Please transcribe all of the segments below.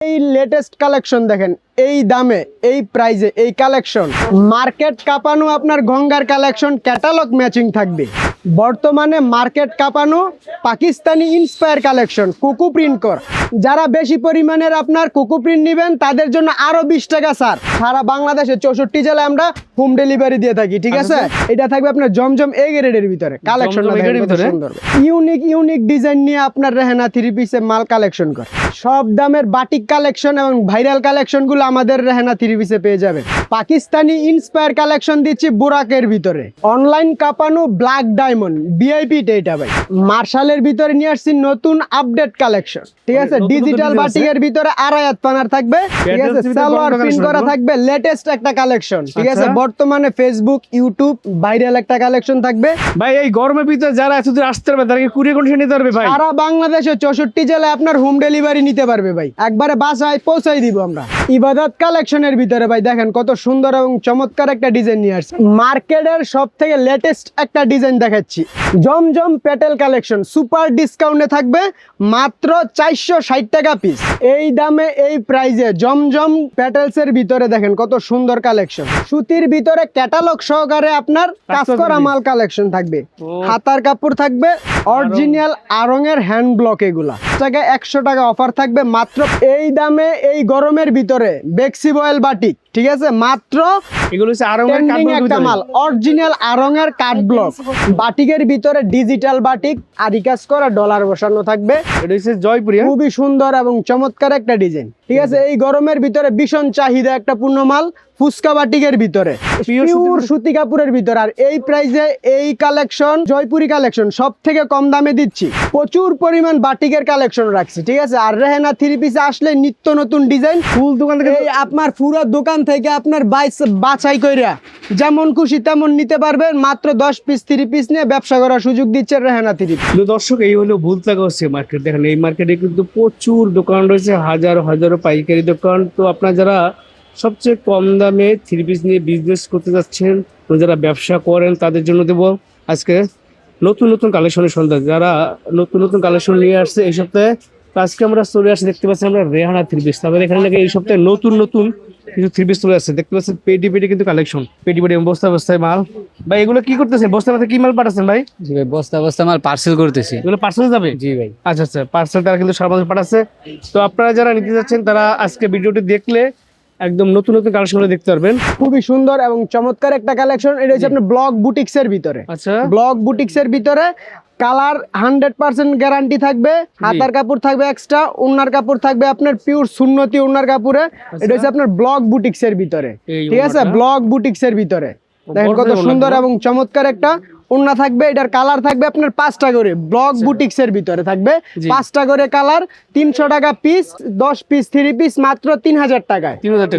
এই latest collection দেখেন, এই দামে এই প্রাইজে এই কালেকশন মার্কেট কাঁপানো আপনার গঙ্গার কালেকশন ক্যাটালগ ম্যাচিং থাকবে। বর্তমানে মার্কেট কাঁপানো Pakistani inspire collection cocoa print কর। যারা বেশি পরিমাণের আপনার কোকো প্রিন্ট নেবেন তাদের জন্য আরো 20 টাকা ছাড়। সারা বাংলাদেশে 64 জেলায় আমরা হোম ডেলিভারি দিয়ে থাকি, ঠিক আছে। এটা থাকবে আপনার জমজম এ গ্রেডের ভিতরে কালেকশন, ইউনিক ডিজাইন নিয়ে আপনার রেহানা থ্রি পিসে মাল কালেকশন করে। সব দামের বাটিক কালেকশন এবং ভাইরাল কালেকশন গুলো আমাদের রেহানা থ্রি পিসে পেয়ে যাবেন। পাকিস্তানি ইন্সপায়ার কালেকশন দিচ্ছি বুরাকের ভিতরে, অনলাইন কাঁপানো ব্ল্যাক ডায়মন্ড ভিআইপি এটা ভাই। মার্শালের ভিতরে নিয়ে আসছি নতুন আপডেট কালেকশন, ঠিক আছে। ডিজিটাল বাটিকের ভিতরে আড়াইয়াত পানার থাকবে, ঠিক আছে। সালোয়ার প্রিন্ট করা থাকবে, লেটেস্ট একটা কালেকশন, ঠিক আছে। বর্তমানে ফেসবুক ইউটিউব ভাইরাল একটা কালেকশন থাকবে ভাই। এই গরমের ভিতরে যারা এতদূর আসতে পারবে তাদেরকে কুরিয়ার কন্ডিশন নিতে পারবে ভাই। সারা বাংলাদেশে 64 জেলায় আপনার হোম ডেলিভারি নিতে পারবে ভাই। একবারে বাসায় পৌঁছাই দিব আমরা। ইবাদত কালেকশনের ভিতরে ভাই দেখেন কত সুন্দর এবং চমৎকার একটা ডিজাইন নিয়ে আসছে। মার্কেটের সব থেকে লেটেস্ট একটা ডিজাইন দেখাচ্ছি, জমজম পেটেল কালেকশন সুপার ডিসকাউন্টে থাকবে মাত্র 460 টাকা পিস। এই দামে এই প্রাইজে জমজম পেটেলস এর ভিতরে দেখেন কত সুন্দর কালেকশন। সুতির ভিতরে ক্যাটালগ সহকারে আপনার কাজ করা মাল কালেকশন থাকবে। হাতার কাপড় থাকবে অরিজিনাল আড়ং এর হ্যান্ড ব্লক, এগুলা টাকা 100 টাকা অফার থাকবে মাত্র। এই দামে এই গরমের ভিতরে বেক্সি বয়েল বাটিক, ঠিক আছে, মাত্র এগুলো হচ্ছে আড়ং এর কাট একটা মাল, অরিজিনাল আড়ং এর কাট ব্লক। বাটিকের ভিতরে ডিজিটাল বাটিক আরি কাজ করা ডলার বসানো থাকবে। এটা হচ্ছে জয়পুরি, খুবই সুন্দর এবং চমৎকার একটা ডিজাইন, ঠিক আছে। এই গরমের ভিতরে ভীষণ চাহিদা একটা পূর্ণ মাল, ফুচকা বাটিকের ভিতরে পিওর সুতি কাপড়ের ভিতরে। আর এই প্রাইসে এই কালেকশন জয়পুরি কালেকশন সব থেকে কম দামে দিচ্ছি। প্রচুর পরিমাণ বাটিকের কালেকশন রাখছি, ঠিক আছে। আর রেহানা থ্রি পিসে আসলে নিত্য নতুন ডিজাইন ফুল দোকান থেকে আপনার পুরো দোকান থেকে আপনার বাছাই কইরা যেমন খুশি তেমন নিতে পারবেন। মাত্র 10 পিস 3 পিস নিয়ে ব্যবসা করার সুযোগ দিচ্ছে রেহানা থ্রি পিস। দর্শক, এই হলো ভুলতাগা হচ্ছে মার্কেট। দেখেন এই মার্কেটে কিন্তু প্রচুর দোকান রয়েছে, হাজারো হাজারো পাইকারি দোকান। তো আপনারা যারা সবচেয়ে কম দামে থ্রি পিস নিয়ে বিজনেস করতে যাচ্ছেন, যারা ব্যবসা করেন, তাদের জন্য দেবো আজকে নতুন নতুন কালেকশনের সন্ধান। যারা নতুন নতুন কালেকশন নিয়ে আসছে এই সপ্তাহে, আজকে আমরা চলে আসছি, দেখতে পাচ্ছি আমরা রেহানা থ্রি পিস। তারপরে এখানে নাকি এই সপ্তাহে নতুন নতুন কিছু থ্রি পিস চলে আসছে, দেখতে পাচ্ছেন পেটি পেটি কিন্তু কালেকশন, পেটি পেটি বস্তা বস্তায় মাল। ভাই এগুলো কি করতেছেন? বস্তা বস্তা কি মাল পাঠাচ্ছেন ভাই? জি ভাই, বস্তা বস্তা মাল পার্সেল করতেছি। এগুলো পার্সেল যাবে? জি ভাই। আচ্ছা আচ্ছা, পার্সেল তারা কিন্তু সারা বাংলাদেশ পাঠাচ্ছে। তো আপনারা যারা নিতে যাচ্ছেন তারা আজকে ভিডিওটি দেখলে একদম নতুন নতুন কালেকশন দেখতে পারবেন। খুবই সুন্দর এবং চমৎকার একটা কালেকশন। এটা হচ্ছে আপনার ব্লক বুটিক্স এর ভিতরে। আচ্ছা, ব্লক বুটিক্স এর ভিতরে কালার 100% গ্যারান্টি থাকবে। হাতার কাপড় থাকবে এক্সট্রা, ওন্নার কাপড় থাকবে আপনার পিওর সুন্নতি ওন্নার কাপড়ে। এটা হচ্ছে আপনার ব্লক বুটিক্স এর ভিতরে, ঠিক আছে। ব্লক বুটিক্স এর ভিতরে দেখেন কত সুন্দর এবং চমৎকার একটা ওন্না থাকবে। এটার কালার থাকবে আপনার 5টা করে। ব্লক বুটিক্স এর ভিতরে থাকবে 5টা করে কালার, 300 টাকা পিস। 10 পিস 3 পিস মাত্র 3000 টাকায়।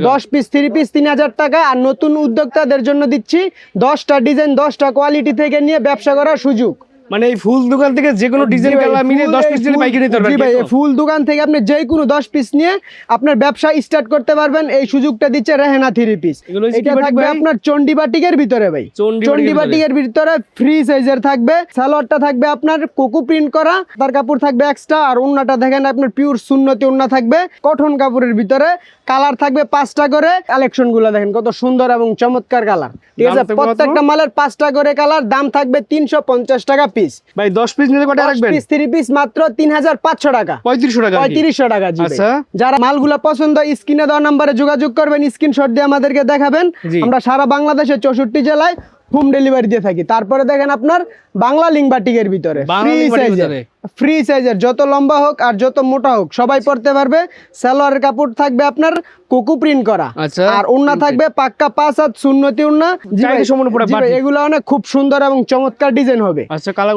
10 পিস 3 পিস 3000 টাকা। আর নতুন উদ্যোক্তাদের জন্য দিচ্ছি 10টা ডিজাইন 10টা কোয়ালিটি থেকে নিয়ে ব্যবসা করার সুযোগ। মানে এই ফুল দোকান থেকে যে কোনো ডিজাইন কালার মিলে 10 পিস নিয়ে পাইকারি নিতে পারবেন। জি ভাই, এই ফুল দোকান থেকে আপনি যে কোনো 10 পিস নিয়ে আপনার ব্যবসা স্টার্ট করতে পারবেন। এই সুযোগটা দিচ্ছে রেহানা থ্রি পিস। এটা থাকবে আপনার চন্ডি বাটিকের ভিতরে ভাই, চন্ডি বাটিকের ভিতরে ফ্রি সাইজের থাকবে। সালোয়ারটা থাকবে আপনার কোকো প্রিন্ট করা, তার কাপড় থাকবে এক্সট্রা। আর ওন্নাটা দেখেন আপনার পিওর সুন্নতি ওন্না থাকবে কটন কাপড়ের ভিতরে। কালার থাকবে 5টা করে। কালেকশন গুলো দেখেন কত সুন্দর এবং চমৎকার কালার, ঠিক আছে। প্রত্যেকটা মালের 5টা করে কালার, দাম থাকবে 350 টাকা পিস। ভাই 10 পিস নিলে কত রাখবেন? 10 পিস 3 পিস মাত্র 3500 টাকা, 3500 টাকা, 3500 টাকা। জি আচ্ছা, যারা মালগুলো পছন্দ স্ক্রিনে দেওয়া নম্বরে যোগাযোগ করবেন, স্ক্রিনশট দিয়ে আমাদেরকে দেখাবেন। আমরা সারা বাংলাদেশে 64 জেলায় হোম ডেলিভারি দিয়ে থাকি। তারপরে দেখেন আপনার বাংলা লিঙ্ক বাটিকের ভিতরে ফ্রি সাইজের, যত লম্বা হোক আর যত মোটা হোক সবাই পড়তে পারবে। সালোয়ারের কাপড় থাকবে আপনার কোকো প্রিন্ট করা, আর ওন্না থাকবে পাক্কা 5 হাত সুন্নতি ওন্না। এগুলো অনেক খুব সুন্দর এবং চমৎকার ডিজাইন হবে।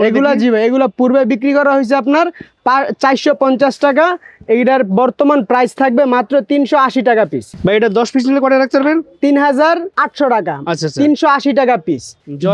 এগুলা জি ভাই, এগুলা পূর্বে বিক্রি করা হয়েছে আপনার 450 টাকা। এইটার বর্তমান প্রাইস থাকবে মাত্র 380 টাকা পিস। ভাই এটা 10 পিস নিলে কত রাখতে পারবেন? 3800 টাকা, 380 টাকা পিস।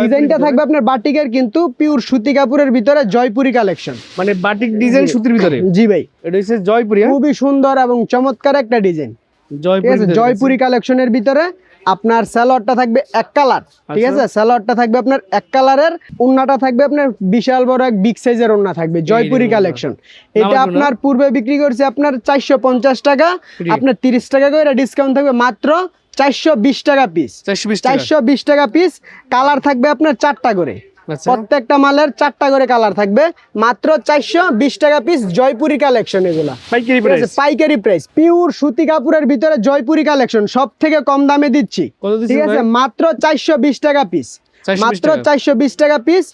ডিজাইনটা থাকবে আপনার বাটিকের কিন্তু পিওর সুতি কাপড়ের ভিতরে জয়পুরি কালেকশন, মানে বাটিক ডিজাইন সুতির ভিতরে। জি ভাই, এটা হচ্ছে জয়পুরি। খুবই সুন্দর এবং চমৎকার একটা ডিজাইন। ঠিক আছে, জয়পুরি কালেকশনের ভিতরে আপনার সালোয়ারটা থাকবে এক কালার, ঠিক আছে, সালোয়ারটা থাকবে আপনার এক কালারের, ওন্নাটা থাকবে আপনার বিশাল বড় এক বিগ সাইজের ওন্না থাকবে, জয়পুরি কালেকশন। এটা আপনার পূর্বে বিক্রি করছে আপনার 450 টাকা, আপনার 30 টাকা করে ডিসকাউন্ট থাকবে মাত্র 420 টাকা পিস। 420 টাকা পিস। কালার থাকবে আপনার 4টা করে, প্রত্যেকটা মালের 4টা করে কালার থাকবে, মাত্র 420 টাকা পিস। জয়পুরি কালেকশন, এগুলা পাইকারি প্রাইস, পিওর সুতি কাপড়ের ভিতরে জয়পুরি কালেকশন, সব থেকে কম দামে দিচ্ছি, ঠিক আছে, মাত্র 420 টাকা পিস, মাত্র 420 টাকা পিস।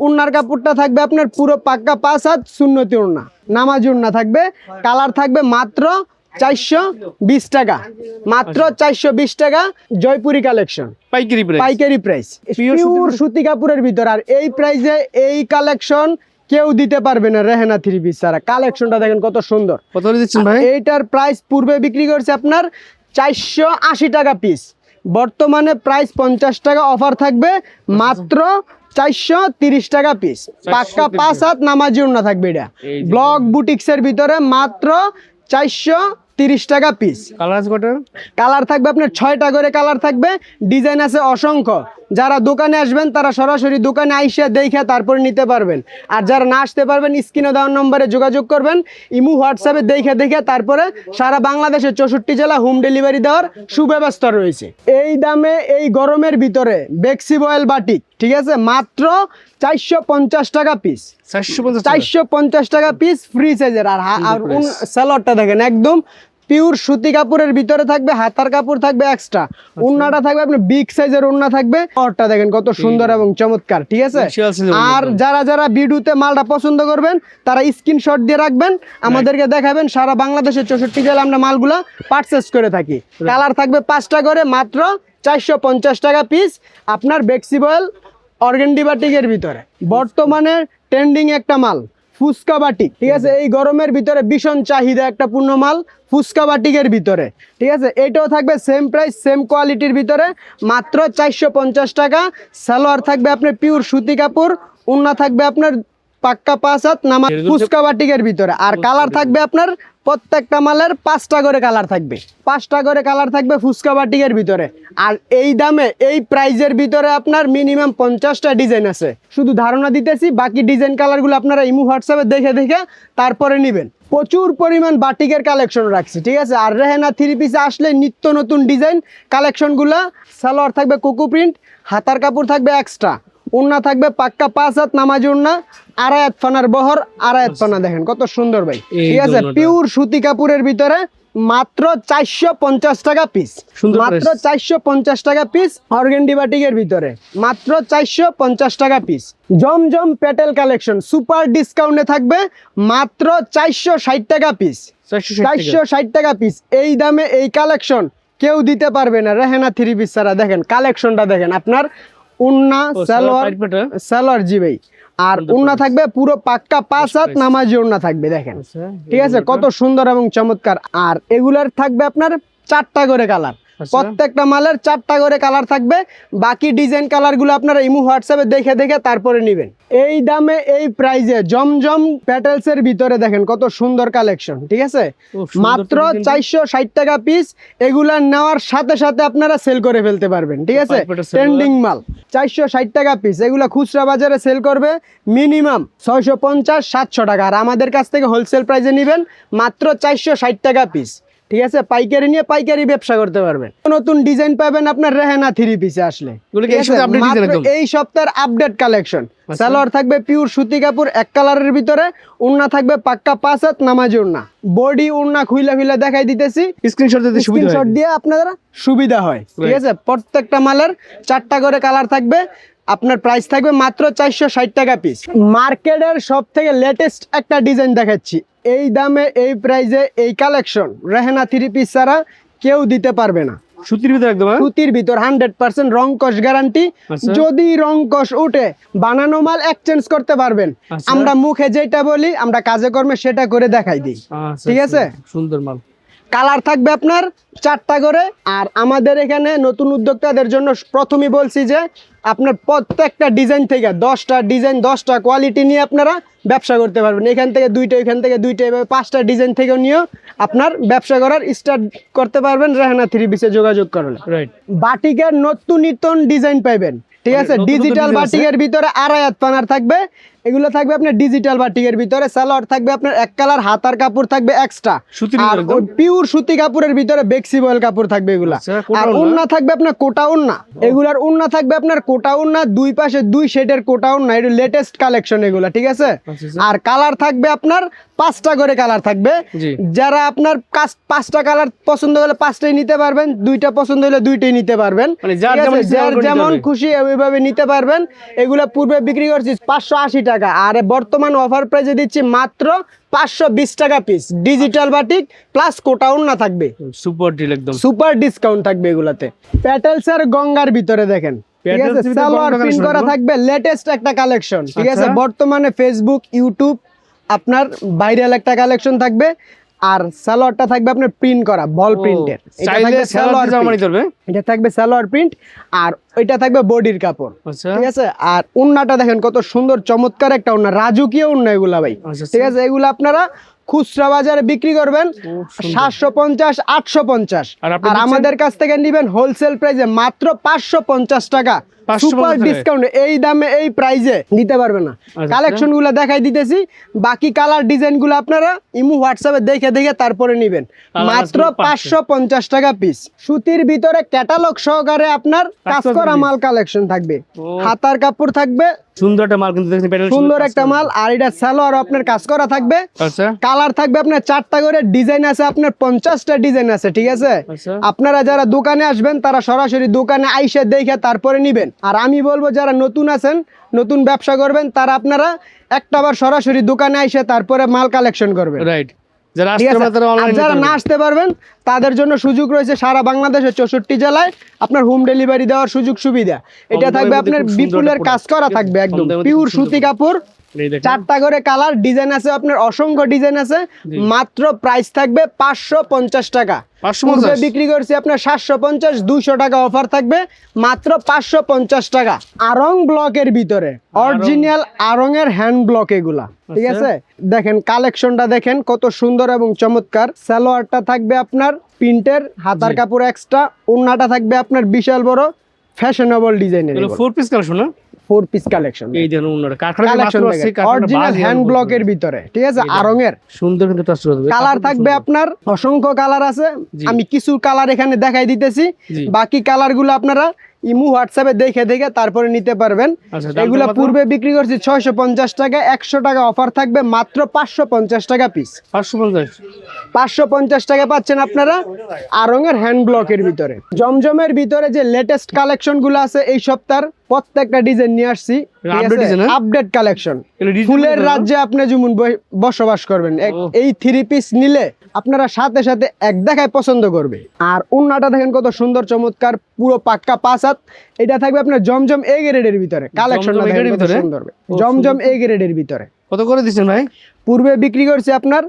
উন্নার কাপড়টা থাকবে আপনার পুরো পাক্কা 5 হাত সুন্নতি উন্না, নামাজি উন্না থাকবে, কালার থাকবে মাত্র 420 টাকা, মাত্র 420 টাকা। জয়পুরি কালেকশন পাইকারি প্রাইস, পিওর সুতি কাপড়ের ভিতর। আর এই প্রাইসে এই কালেকশন কেউ দিতে পারবে না রেহেনা থ্রি পিস ছাড়া। কালেকশনটা দেখেন কত সুন্দর। এইটার প্রাইস পূর্বে বিক্রি করছে আপনার 480 টাকা পিস, বর্তমানে প্রাইস 50 টাকা অফার থাকবে, মাত্র 430 টাকা পিস, পাক্কা 5 হাত নামাজি উন্না থাকবে। এটা ব্লক বুটিক্সের ভিতরে মাত্র 430 টাকা পিস। কালার থাকবে আপনার 6টা করে কালার থাকবে, ডিজাইন আছে অসংখ্য। যারা দোকানে আসবেন তারা সরাসরি দোকানে আইসা দেখে তারপরে নিতে পারবেন, আর যারা না আসতে পারবেন স্ক্রিনে দেওয়ার নম্বরে যোগাযোগ করবেন, ইমো হোয়াটসঅ্যাপে দেখে তারপরে সারা বাংলাদেশের 64 জেলা হোম ডেলিভারি দেওয়ার সুব্যবস্থা রয়েছে। এই দামে এই গরমের ভিতরে বেক্সি বয়েল বাটিক, ঠিক আছে, মাত্র 450 টাকা পিস, 450 টাকা পিস ফ্রি সাইজের। আর সালোয়ারটা দেখেন একদম পিওর সুতি কাপড়ের ভিতরে থাকবে, হাতার কাপড় থাকবে এক্সট্রা, ওন্নাটা থাকবে আপনার বিগ সাইজের ওন্না থাকবে। কাপড়টা দেখেন কত সুন্দর এবং চমৎকার, ঠিক আছে। আর যারা ভিডিওতে মালটা পছন্দ করবেন তারা স্ক্রিনশট দিয়ে রাখবেন, আমাদেরকে দেখাবেন, সারা বাংলাদেশের 64 জেলা আমরা মালগুলা পারচেজ করে থাকি। কালার থাকবে 5টা করে, মাত্র 450 টাকা পিস। আপনার বেক্সি বয়েল অর্গেন্ডি বাটিকের ভিতরে বর্তমানে ট্রেন্ডিং একটা মাল ফুচকা বাটিক, ঠিক আছে, এই গরমের ভিতরে ভীষণ চাহিদা একটা পূর্ণ মাল ফুচকা বাটিকের ভিতরে, ঠিক আছে। এটাও থাকবে সেম প্রাইস, সেম কোয়ালিটির ভিতরে, মাত্র 450 টাকা। সালোয়ার থাকবে আপনার পিওর সুতি কাপড়, ওন্না থাকবে আপনার পাক্কা 5 হাত নামা ফুচকা বাটিকের ভিতরে। আর কালার থাকবে আপনার প্রত্যেকটা মালের 5টা করে কালার থাকবে, 5টা করে কালার থাকবে ফুচকা বাটিকের ভিতরে। আর এই দামে এই প্রাইজের ভিতরে আপনার মিনিমাম 50টা ডিজাইন আছে, শুধু ধারণা দিতেছি, বাকি ডিজাইন কালারগুলো আপনারা ইমো হোয়াটসঅ্যাপে দেখে তারপরে নেবেন। প্রচুর পরিমাণ বাটিকের কালেকশন রাখছি, ঠিক আছে। আর রেহেনা থ্রি পিসে আসলে নিত্য নতুন ডিজাইন কালেকশনগুলো। সালোয়ার থাকবে কোকো প্রিন্ট, হাতার কাপড় থাকবে এক্সট্রা, ওন্না থাকবে পাক্কা 5 হাত নামাজি ওন্না, আড়াই হাত ফানার বহর, আড়াই হাত ফানা দেখেন কত সুন্দর ভাই, ঠিক আছে, পিওর সুতি কাপড়ের ভিতরে, মাত্র 450 টাকা পিস, মাত্র 450 টাকা পিস। অর্গেন্ডি বাটিকের ভিতরে মাত্র 450 টাকা পিস। জমজম প্যাটেল কালেকশন সুপার ডিসকাউন্টে থাকবে, মাত্র 460 টাকা পিস, 460 টাকা পিস। এই দামে এই কালেকশন কেউ দিতে পারবে না রেহেনা থ্রি পিস ছাড়া। দেখেন কালেকশনটা দেখেন, আপনার উন্না সালোয়ার জি ভাই, আর উন্না থাকবে পুরো পাক্কা 5 হাত নামাজি উন্না থাকবে, দেখেন, ঠিক আছে, কত সুন্দর এবং চমৎকার। আর এগুলার থাকবে আপনার 4টা করে কালার, প্রত্যেকটা মালের 4টা করে কালার থাকবে। বাকি ডিজাইন কালারগুলো আপনারা ইমো হোয়াটসঅ্যাপে দেখে তারপরে নেবেন। এই দামে এই প্রাইজে জমজম প্যাটেলসের ভিতরে দেখেন কত সুন্দর কালেকশন, ঠিক আছে, মাত্র 460 টাকা পিস। এগুলা নেওয়ার সাথে সাথে আপনারা সেল করে ফেলতে পারবেন, ঠিক আছে, ট্রেন্ডিং মাল 460 টাকা পিস। এগুলা খুচরা বাজারে সেল করবে মিনিমাম 650-700 টাকা, আর আমাদের কাছ থেকে হোলসেল প্রাইসে নেবেন মাত্র 460 টাকা পিস, ঠিক আছে। পাইকারি নিয়ে পাইকারি ব্যবসা করতে পারবেন। নতুন ডিজাইন পাবেন আপনার রেহেনা থ্রি পিসে আসলে। এই সপ্তাহের আপডেট কালেকশন। সালোয়ার থাকবে পিওর সুতি কাপড় এক কালারের ভিতরে, ওন্না থাকবে পাক্কা 5 হাত নামাজি ওন্না, বডি ওন্না খুইলা দেখাই দিতেছি, স্ক্রিনশট দিয়ে আপনারা সুবিধা হয়, ঠিক আছে। প্রত্যেকটা মালের 4টা করে কালার থাকবে। আপনার প্রাইস থাকবে মাত্র 460 টাকা পিস। মার্কেটের সব থেকে লেটেস্ট একটা ডিজাইন দেখাচ্ছি, এই দামে এই প্রাইসে এই কালেকশন রেহেনা থ্রি পিস ছাড়া কেউ দিতে পারবে না। সুতির ভিতর একদম, সুতির ভিতর 100% রং কস গ্যারান্টি। যদি রং কস উঠে বানানো মাল এক্সচেঞ্জ করতে পারবেন। আমরা মুখে যেটা বলি আমরা কাজে কর্মে সেটা করে দেখাই দিই, ঠিক আছে। সুন্দর মাল, কালার থাকবে আপনার 4টা করে। আর আমাদের এখানে নতুন উদ্যোক্তাদের জন্য প্রথমেই বলছি যে আপনার প্রত্যেকটা ডিজাইন থেকে 10টা ডিজাইন 10টা কোয়ালিটি নিয়ে আপনারা ব্যবসা করতে পারবেন। এখান থেকে 2টা, এখান থেকে 2টা, এভাবে 5টা ডিজাইন থেকেও নিয়েও আপনার ব্যবসা করার স্টার্ট করতে পারবেন রেহানা থ্রি পিসে যোগাযোগ করলে। রাইট। বাটিকের নতুন ডিজাইন পাইবেন, ঠিক আছে। নতুন নতুন ডিজিটাল design আছে। বাটিকের ভিতরে আড়াই হাত পানার থাকবে, এগুলো থাকবে আপনার ডিজিটাল বাটিকের ভিতরে। সালোয়ার থাকবে আপনার এক কালার, হাতার কাপড় থাকবে এক্সট্রা, সুতির আর একদম? পিওর সুতি কাপড়ের ভিতরে বেক্সিবল কাপড় থাকবে এগুলা। আচ্ছা, কোটা আর ওড়না? ওড়না থাকবে আপনার কোটা ওড়না, এগুলার ওড়না থাকবে আপনার কোটা ওড়না, দুই পাশে 2 শেডের কোটা ওড়না, এটা লেটেস্ট কালেকশন এগুলা, ঠিক আছে। আচ্ছা। আর কালার থাকবে আপনার 5টা করে কালার থাকবে। জি। যারা আপনার 5টা কালার পছন্দ হলে 5টাই নিতে পারবেন, 2টা পছন্দ হলে 2টাই নিতে পারবেন, মানে যার ঠিক আছে? যেমন ইচ্ছে যার তেমন করে যেমন নিতে পারবে। খুশি ওইভাবে নিতে পারবেন। এগুলা পূর্বে বিক্রি করছি 580 টাকা, আর বর্তমান অফার প্রাইসে দিচ্ছি মাত্র 520 টাকা পিস। ডিজিটাল বাটিক প্লাস কোটা ওড়না থাকবে, সুপার ডিল একদম। সুপার ডিসকাউন্ট থাকবে এগুলাতে। প্যাটেলসের গঙ্গার ভিতরে দেখেন, ঠিক প্যাটেলস আছে, ভিতরে সালোয়ার গঙ্গা প্রিন্ট collection করা থাকবে? থাকবে, লেটেস্ট একটা কালেকশন, ঠিক আছে। আচ্ছা। বর্তমানে ফেসবুক, ইউটিউব আপনার ভাইরাল একটা কালেকশন থাকবে। আর সালোয়ারটা থাকবে আপনার প্রিন্ট করা বল প্রিন্টের, চাইলে সালোয়ার জামা নিতে পারবে। এটা থাকবে সালোয়ার প্রিন্ট, আর ওইটা থাকবে বডির কাপড়, আচ্ছা। ঠিক আছে। আর ওড়নাটা দেখেন কত সুন্দর চমৎকার একটা ওড়না, রাজকীয় ওড়না এগুলা ভাই, আচ্ছা, ঠিক আছে। এগুলো আপনারা খুচরা বাজারে বিক্রি করবেন খুব সুন্দর। 750 850, আর আপনি আর দিচ্ছেন? আমাদের কাছ থেকে নেবেন হোলসেল প্রাইসে মাত্র 550 টাকা। 550 সুপার টাকায়? ডিসকাউন্ট, এই দামে এই প্রাইসে নিতে পারবে না। আচ্ছা। কালেকশন গুলো দেখাই দিতেছি, বাকি কালার ডিজাইন গুলো আপনারা ইমু হোয়াটসঅ্যাপে দেখে তারপরে নিবেন। কালার মাত্র আসবে 550 টাকা পিস। সুতির ভিতরে ক্যাটালগ সহকারে আপনার কাজ করা মাল কালেকশন থাকবে, ও। হাতার কাপড় থাকবে, সুন্দর একটা মাল কিন্তু দেখছেন, প্যাটেল সুন্দর একটা মাল। আর এটা সালোয়ার আপনার কাজ করা থাকবে। আচ্ছা। কালার থাকবে আপনার 4টা করে, ডিজাইন আছে আপনার 50টা ডিজাইন আছে, ঠিক আছে। আচ্ছা। আপনারা যারা দোকানে আসবেন তারা সরাসরি দোকানে আইসা দেখে তারপরে নিবেন। আর আমি বলবো যারা নতুন আছেন, নতুন ব্যবসা করবেন, তারা আপনারা একটাবার সরাসরি দোকানে আইসা তারপরে মাল কালেকশন করবেন, রাইট। যারা ঠিক আসতে আছে। পারে তারা আর অনলাইন যারা না আসতে পারবেন তাদের জন্য সুযোগ রয়েছে সারা বাংলাদেশে 64 জেলায় আপনার হোম ডেলিভারি দেওয়ার সুযোগ সুবিধা। এটা দামের থাকবে মধ্যে আপনার খুব সুন্দর বিপুলের একটা কাজ product, করা ঠিক আছে? থাকবে, কম একদম দামের মধ্যে পিওর খুব সুন্দর সুতি কাপড়। এই দেখেন। 4টা করে কালার ডিজাইন আছে আপনার, অসংখ্য ডিজাইন আছে। মাত্র প্রাইস থাকবে 550 টাকা। 550? পূর্বে বিক্রি করছি আপনার 750, 200 টাকা অফার থাকবে, মাত্র 550 টাকা। আরং ব্লকের ভিতরে অরিজিনাল আরং এর হ্যান্ড ব্লক এগুলা, ঠিক আচ্ছা। আছে। দেখেন কালেকশনটা দেখেন কত সুন্দর এবং চমৎকার। সালোয়ারটা থাকবে আপনার প্রিন্টের, হাতার জি। কাপড় এক্সট্রা, ওড়নাটা থাকবে আপনার বিশাল বড় ফ্যাশনেবল ডিজাইনের, এগুলো 4 পিস কালেকশন না? 4 পিস কালেকশন। এই দেখুন ওনারা কারখানা কালেকশন অরিজিনাল হ্যান্ড ব্লকের ভিতরে, ঠিক আছে, আরং এর। সুন্দর কিন্তু টাচ করবে। কালার থাকবে আপনার অসংখ্য কালার আছে, জি। আমি কিছু কালার এখানে দেখাই দিতেছি, জি। বাকি কালারগুলো আপনারা ইমু হোয়াটসঅ্যাপে দেখে তারপরে নিতে পারবেন। আচ্ছা, দামটা এগুলা কত? পূর্বে বিক্রি করছি 650 টাকা, 100 টাকা অফার থাকবে, মাত্র 550 টাকা পিস। 550। 550 টাকা পাচ্ছেন আপনারা আরঙের হ্যান্ড ব্লকের ভিতরে। জমজমের ভিতরে যে লেটেস্ট কালেকশন গুলো আছে এই সপ্তাহের প্রত্যেকটা ডিজাইন নিয়ে আসছি, update design, হ্যাঁ? Update collection. এগুলো digital ফুলের design, রাজ্যে আপনি যেমন বসবাস করবেন, ও। এই 3 পিস নিলে আপনারা সাথে সাথে এক দেখায় পছন্দ করবে। আর ওন্নাটা দেখেন কত সুন্দর চমৎকার, পুরো পাক্কা 5 হাত। এটা থাকবে আপনার জমজম এ গ্রেডের ভিতরে, কালেকশনটা জমজম A দেখেন grade-এর কত ভিতরে? সুন্দর। ও, জমজম এ গ্রেডের ভিতরে কত করে দিচ্ছেন ভাই? পূর্বে বিক্রি করছে আপনার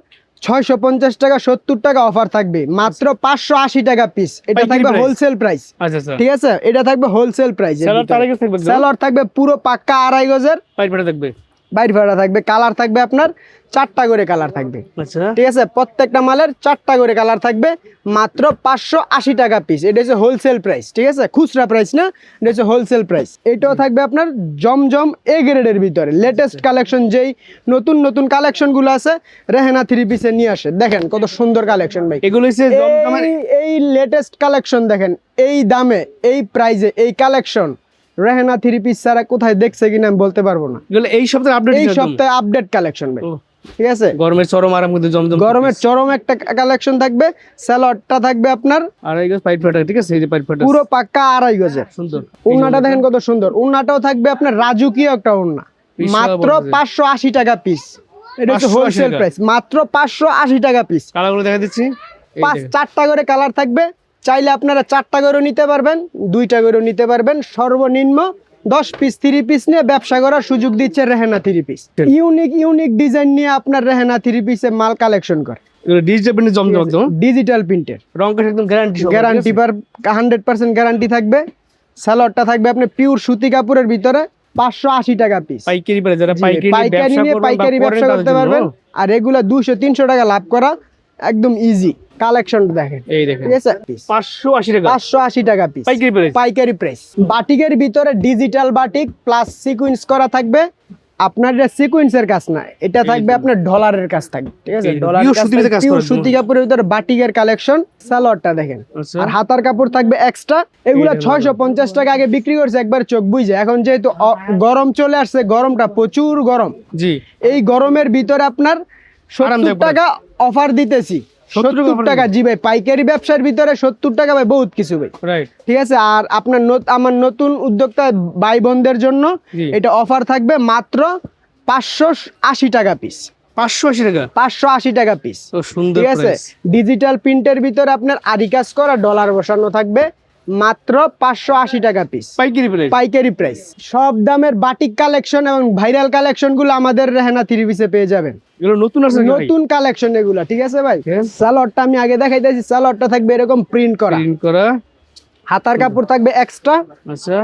650 টাকা, 70 টাকা অফার থাকবে, মাত্র 580 টাকা পিস। এটা পাইকারি থাকবে price? হোলসেল প্রাইস, আচ্ছা আচ্ছা। ঠিক আছে। এটা থাকবে হোলসেল প্রাইস। সেলার তার আগে থাকবে একদম? সেলার থাকবে পুরো পাক্কা 2.5 গজের, পাইট পাটা থাকবে। বাইর ভাড়া থাকবে। কালার থাকবে আপনার 4টা করে কালার থাকবে, আচ্ছা। ঠিক আছে। প্রত্যেকটা মালের 4টা করে কালার থাকবে, মাত্র 580 টাকা পিস। এটা হচ্ছে হোলসেল প্রাইস, ঠিক আছে, খুচরা প্রাইস না, এটা হচ্ছে হোলসেল প্রাইস। এটাও থাকবে আপনার জমজম এ গ্রেডের ভিতরে, লেটেস্ট কালেকশন। যেই নতুন নতুন কালেকশন গুলো আছে রেহেনা 3 পিসে নিয়ে আসে, দেখেন কত সুন্দর কালেকশন ভাই। এগুলো হচ্ছে জমজমের এই লেটেস্ট কালেকশন দেখেন, এই দামে এই প্রাইজে এই কালেকশন রেহেনা 3 পিস ছাড়া কোথায় দেখছে কিনা আমি বলতে পারবো না। এগুলো এই সপ্তাহে আপডেট এই সপ্তাহে আপডেট কালেকশন ভাই, ও। ঠিক আছে। গরমের চরম আরাম কিন্তু জমজম। গরমের চরম একটা কালেকশন থাকবে। স্যালাডটা থাকবে আপনার আর এই পাইট পাটা, ঠিক আছে, এই যে পাইট পাটা পুরো পাক্কা 2.5 গজের। সুন্দর। ওড়নাটা দেখেন কত সুন্দর, ওড়নাটাও থাকবে আপনার রাজকীয় একটা ওড়না, বিশাল মাত্র বড় যে। 580 টাকা পিস। এটা হচ্ছে 580 হোলসেল টাকা। প্রাইস, মাত্র 580 টাকা পিস। কালারগুলো দেখা দিচ্ছি। এই দেখেন। 4টা করে কালার থাকবে, চাইলে আপনারা 4টা করেও নিতে পারবেন, 2টা করেও নিতে পারবেন। সর্বনিম্ন 10 পিস 3 পিস নিয়ে ব্যবসা করার সুযোগ দিচ্ছে রেহেনা 3 পিস। ইউনিক ডিজাইন নিয়ে আপনার রেহেনা 3 পিসে মাল কালেকশন করে। এগুলো ডিজিটাল প্রিন্টে জমজম একদম, ডিজিটাল প্রিন্টের, রং কাঠ একদম গ্যারান্টি, গ্যারান্টি 100% গ্যারান্টি থাকবে। সালোয়ারটা থাকবে আপনার পিওর সুতি কাপড়ের ভিতরে, 580 টাকা পিস। পাইকারি পারে, যারা জি, পাইকারি পাইকারি নিয়ে পাইকারি ব্যবসা করতে পারবেন। আর এগুলা 200-300 টাকা লাভ করা একদম ইজি। কালেকশন দেখেন, এই দেখেন ঠিক আছে, 580 টাকা 580 টাকা পিস পাইকারি প্রাইস। পাইকারি প্রাইস। বাটিকের ভিতরে ডিজিটাল বাটিক প্লাস সিকোয়েন্স করা থাকবে। আপনার এটা সিকোয়েন্সের কাজ না, এটা থাকবে আপনার ডলারের কাজ থাকবে, ঠিক আছে, এই ডলারের pure কাজ সুতিতে কাজ পিওর করা সুতি কাপড়ের ভিতরে বাটিকের কালেকশন। সালোয়ারটা দেখেন, আচ্ছা আর হাতার কাপড় থাকবে এক্সট্রা। এগুলা এই 650 টাকা আগে বিক্রি করছে, একবার চোখ বুঝে। এখন যেহেতু গরম চলে আসছে, গরমটা প্রচুর গরম, জি এই গরমের ভিতরে আপনার 70 আরামদায়ক টাকা অফার দিতেছি। 70 70 টাকা, জি ভাই, পাইকারি ব্যবসার ভিতরে 70 টাকা ভাই বহুত কিছু ভাই, রাইট। ঠিক আছে। আর আপনার আমার নতুন উদ্যোক্তা ভাই বোনদের জন্য জি। এটা অফার থাকবে মাত্র 580 টাকা পিস। 580 টাকা 580 টাকা পিস, তো সুন্দর ঠিক আছে। প্রাইস। ডিজিটাল প্রিন্টের ভিতরে আপনার আরি কাজ করা ডলার বসানো থাকবে, মাত্র 580 টাকা পিস পাইকারি প্রাইস। পাইকারি প্রাইস। সব দামের বাটিক কালেকশন এবং ভাইরাল কালেকশন গুলো আমাদের রেহানা থ্রি পিসে পেয়ে যাবেন। এগুলো নতুন আছে নাকি ভাই? নতুন কালেকশন এগুলা, ঠিক আছে ভাই। Okay. সালোয়ারটা আমি আগে দেখাইতেছি, সালোয়ারটা থাকবে এরকম প্রিন্ট করা, প্রিন্ট করা, হাতার কাপড় থাকবে এক্সট্রা, আচ্ছা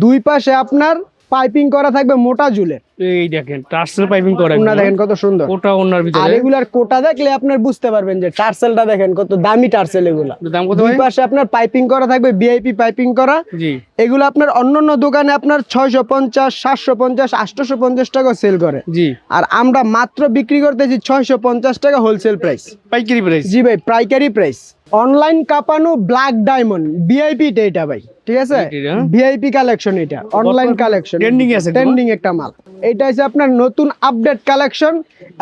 দুই পাশে আপনার পাইপিং করা থাকবে মোটা জুলের। এই দেখেন টার্সেল পাইপিং করা ওনা একদম, দেখেন কত সুন্দর। ওটা ওনার আর ভিতরে এগুলার কোটা দেখলে আপনার বুঝতে পারবেন যে টার্সেলটা দেখেন কত দামি টার্সেল এগুলা। দাম কত দুই ভাই? পাশে আপনার পাইপিং করা থাকবে, ভিআইপি পাইপিং করা। জি এগুলো আপনার অন্যান্য দোকানে আপনার 650, 750, 850 টাকা সেল করে, জি আর আমরা মাত্র বিক্রি করতেছি 650 টাকা হোলসেল প্রাইস। পাইকারি প্রাইস। জি ভাই, পাইকারি প্রাইস। অনলাইন কাপানো ব্ল্যাক ডায়মন্ড ভিআইপি এটা ভাই, ঠিক আছে, এটা? ভিআইপি কালেকশন, এটা অনলাইন কালেকশন, trending এ আছে একদম। ট্রেন্ডিং একটা মাল। এটা হচ্ছে আপনার নতুন আপডেট কালেকশন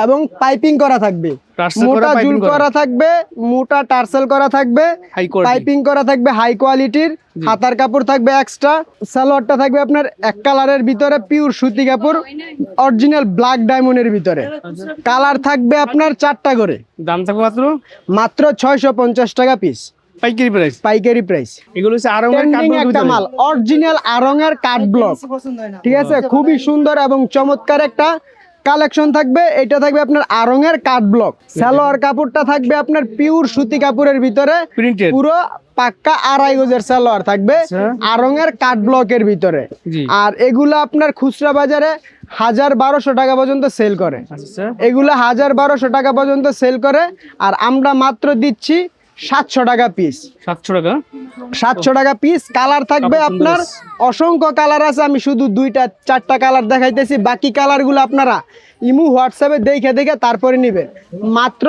এবং পাইপিং করা থাকবে, টার্সেল করা, মোটা পাইপিং জুল করা। করা থাকবে, মোটা টার্সেল করা থাকবে, High quality। পাইপিং করা থাকবে হাই কোয়ালিটির, হাতার কাপড় থাকবে এক্সট্রা। সালোয়ারটা থাকবে আপনার এক কালারের ভিতরে পিওর সুতি কাপড়, অরিজিনাল ব্ল্যাক ডায়মন্ডের ভিতরে। কালার থাকবে আপনার 4টা করে, দাম থাকবে মাত্র মাত্র 650 টাকা পিস পাইকারি প্রাইস। পাইকারি প্রাইস। এগুলো হচ্ছে আরঙের ট্রেন্ডিং কাঠের একটা ভিতরে। মাল, অরিজিনাল আড়ঙের কাঠ ব্লক, ঠিক আছে, খুবই সুন্দর এবং চমৎকার একটা কালেকশন থাকবে। এটা থাকবে আপনার আড়ঙের কাঠ ব্লক। সালোয়ার কাপড়টা থাকবে আপনার পিওর সুতি কাপড়ের ভিতরে, প্রিন্টেড, পুরো পাক্কা 2.5 গজের সালোয়ার থাকবে আচ্ছা। আড়ঙের কাঠ ব্লকের ভিতরে। জি আর এগুলো আপনার খুচরা বাজারে 1000-1200 টাকা পর্যন্ত সেল করে, আচ্ছা এগুলো 1000-1200 টাকা পর্যন্ত সেল করে। আর আমরা মাত্র দিচ্ছি 700 টাকা পিস, 700 টাকা 700 টাকা পিস। কালার থাকবে কাপড় সুন্দর আপনার অসংখ্য কালার আছে, আমি শুধু 2-4টা কালার দেখাইতেছি, বাকি কালারগুলো আপনারা ইমু হোয়াটসঅ্যাপে দেখে তারপরে নেবেন। মাত্র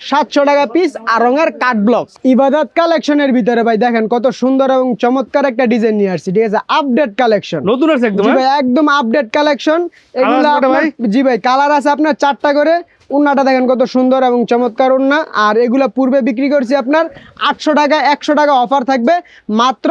700 টাকা পিস আড়ঙের কাঠ ব্লক। ইবাদত কালেকশনের ভিতরে ভাই দেখেন কত সুন্দর এবং চমৎকার একটা ডিজাইন নিয়ে আসছি, ঠিক আছে, আপডেট কালেকশন, নতুন আছে একদম। জি ভাই, একদম আপডেট কালেকশন এগুলো আছে কটা ভাই? জি ভাই, কালার আছে আপনার 4টা করে। উন্নাটা দেখেন কত সুন্দর এবং চমৎকার উন্না। আর এগুলা পূর্বে বিক্রি করছি আপনার 800 টাকা, 100 টাকা অফার থাকবে, মাত্র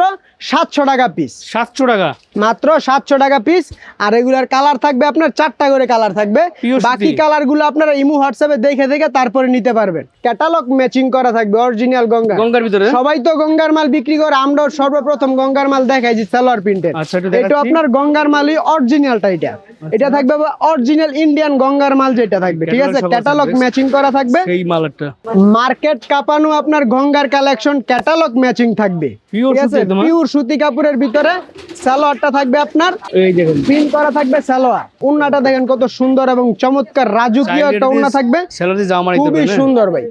700 টাকা পিস, 700 টাকা মাত্র 700 টাকা পিস। আর এগুলার কালার থাকবে আপনার 4টা করে কালার থাকবে, Pure বাকি সুতি। কালারগুলো আপনারা ইমু হোয়াটসঅ্যাপে দেখে তারপরে নিতে পারবেন। ক্যাটালগ ম্যাচিং করা থাকবে, অরিজিনাল গঙ্গা। গঙ্গার ভিতরে। সবাই তো গঙ্গার মাল বিক্রি করে, আমরাও সর্বপ্রথম গঙ্গার মাল দেখাইছি সালোয়ার প্রিন্টের। আচ্ছা, এটা এটা দেখাচ্ছি। আপনার গঙ্গার মালই অরিজিনালটা, এটা থাকবে অরিজিনাল ইন্ডিয়ান গঙ্গার মাল যেটা থাকবে, ঠিক আছে, Catalog সব ক্যাটালগ আছে। ম্যাচিং করা থাকবে। সেই মালটা মার্কেট কাপানো আপনার গঙ্গার কালেকশন, ক্যাটালগ ম্যাচিং থাকবে, Pure ঠিক আছে, সুতি একদম, হ্যাঁ? পিওর সুতি কাপড়ের ভিতরে। সালোয়ারটা থাকবে আপনার এই দেখুন প্রিন্ট করা থাকবে সালোয়ার। উন্নাটা দেখেন কত সুন্দর এবং চমৎকার রাজকীয় একটা উন্না থাকবে, স্যালারি জামা নিতে খুবই পারবেন। সুন্দর ভাই,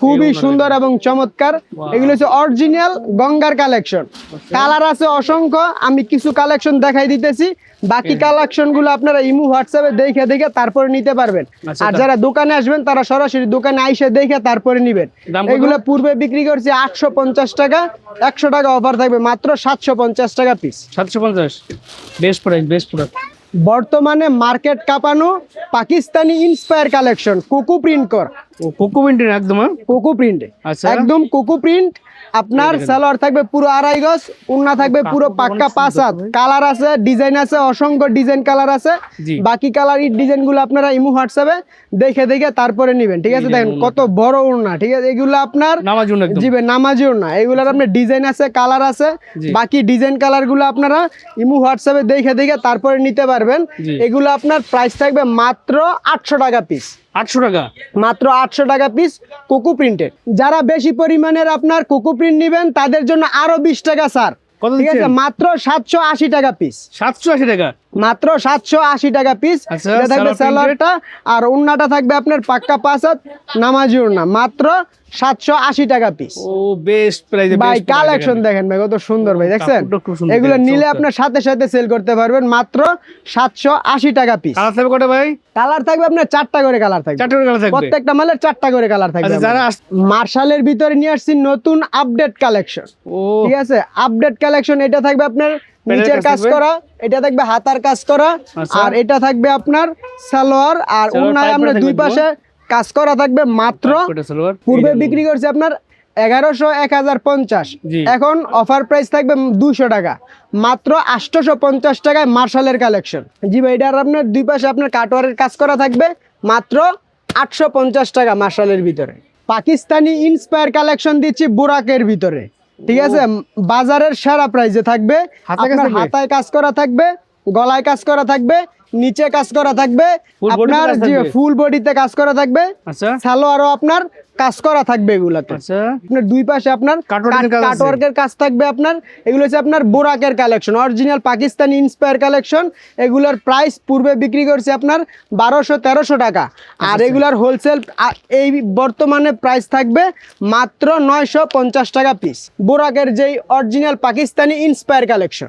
খুবই সুন্দর এবং চমৎকার। এগুলো হচ্ছে অরিজিনাল গঙ্গার কালেকশন। কালার আছে অসংখ্য, আমি কিছু কালেকশন দেখাই দিতেছি, বাকি কালেকশন গুলো আপনারা ইমু হোয়াটসঅ্যাপে দেখে তারপরে নিতে পারবেন। আচ্ছা, আর যারা দোকানে আসবেন তারা সরাসরি দোকানে আইসে দেখে তারপরে নিবেন। দাম কত? এগুলো পূর্বে বিক্রি করছি 850 টাকা, 100 টাকা অফার থাকবে, মাত্র 750 টাকা piece. 750 best price, best product. বর্তমানে মার্কেট কাঁপানো Pakistani inspire collection, cocoa print কর, ও কোকো প্রিন্টের একদম, হ্যাঁ? কোকো প্রিন্টে, আচ্ছা। একদম কোকো প্রিন্ট। আপনার সালোয়ার থাকবে পুরো 2.5 গজ, উন্না থাকবে পুরো পাক্কা 5 হাত। কালার আছে, ডিজাইন আছে, অসংখ্য ডিজাইন কালার আছে। জি। বাকি কালার ডিজাইন গুলো আপনারা ইমু হোয়াটসঅ্যাপে দেখে তারপরে নিবেন, ঠিক আছে। দেখেন কত বড় উন্না, ঠিক আছে, এগুলো আপনার নামাজ জন্য একদম। জি ভাই, নামাজিও না, এগুলার আপনার ডিজাইন আছে, কালার আছে। জি। বাকি ডিজাইন কালার গুলো আপনারা ইমু হোয়াটসঅ্যাপে দেখে তারপরে নিতে পারবেন। জি। এগুলো আপনার প্রাইস থাকবে মাত্র 800 টাকা পিস। 800 টাকা। মাত্র 800 টাকা পিস কোকো প্রিন্টের। যারা বেশি পরিমাণের আপনার কোকো প্রিন্ট নেবেন তাদের জন্য আরো 20 টাকা স্যার। কত ঠিক আছে, দিচ্ছেন? মাত্র 780 টাকা পিস। 780 টাকা। মাত্র 780 টাকা পিস। আচ্ছা, এটা থাকবে সালোয়ার প্রিন্টেড। সালোয়ারটা, আর ওন্নাটা থাকবে আপনার পাক্কা 5 হাত নামাজি ওন্না, মাত্র 780 টাকা পিস। ও বেস্ট প্রাইসে ভাই কালেকশন দেখেন ভাই, কত সুন্দর ভাই, দেখছেন? কাপড়টা খুব সুন্দর, এগুলো নিলে চমৎকার। আপনার সাথে সাথে সেল করতে পারবেন মাত্র 780 টাকা পিস। কালার থাকবে কটা ভাই? কালার থাকবে আপনার 4টা করে কালার থাকবে, 4টা করে কালার থাকবে। প্রত্যেকটা মালের 4টা করে কালার থাকবে। আচ্ছা, যারা মার্শালের ভিতরে নিয়ে আসছি নতুন আপডেট কালেকশন। ও ঠিক আছে, আপডেট কালেকশন। এটা থাকবে আপনার নিচের কাজ কাজ থাকবে? করা, এটা থাকবে হাতার কাজ করা, আচ্ছা। আর এটা থাকবে আপনার সালোয়ার, আর সালোয়ার ওন্নায় পাইপ আপনার করা দুই থাকবে পাশে কাজ করা থাকবে মাত্র। কটা সালোয়ার? পূর্বে বিক্রি করছে আপনার 1100 1050, জি। এখন অফার প্রাইস থাকবে 200 টাকা, মাত্র 850 টাকায় মার্শালের কালেকশন। জি ভাই, এটার আপনার দুই পাশে আপনার কাটওয়ারের কাজ করা থাকবে মাত্র 850 টাকা মার্শালের ভিতরে। পাকিস্তানি ইন্সপায়ার কালেকশন দিচ্ছি বুরাকের ভিতরে। ঠিক আছে, বাজারের সেরা প্রাইসে থাকবে। হাতায় কাজ আপনার থাকবে? হাতায় কাজ করা থাকবে, গলায় কাজ করা থাকবে, নিচে কাজ করা থাকবে, Full body তে আপনার কাজ যে থাকবে? ফুল বডিতে কাজ করা থাকবে, আচ্ছা সালোয়ারও আপনার কাজ করা থাকবে এগুলাতে। আচ্ছা। আপনার দুই পাশে আপনার কাটওয়ার্কের কাজ আছে? কাটওয়ার্কের কাজ থাকবে আপনার। এগুলো হচ্ছে আপনার বোরাকের collection, original Pakistani inspire collection. এগুলোর প্রাইস পূর্বে বিক্রি করছে আপনার 1200-1300 টাকা, আর এগুলার হোলসেল এই বর্তমানে প্রাইস থাকবে মাত্র 950 টাকা পিস। বোরাকের যেই অরিজিনাল পাকিস্তানি ইন্সপায়ার কালেকশন।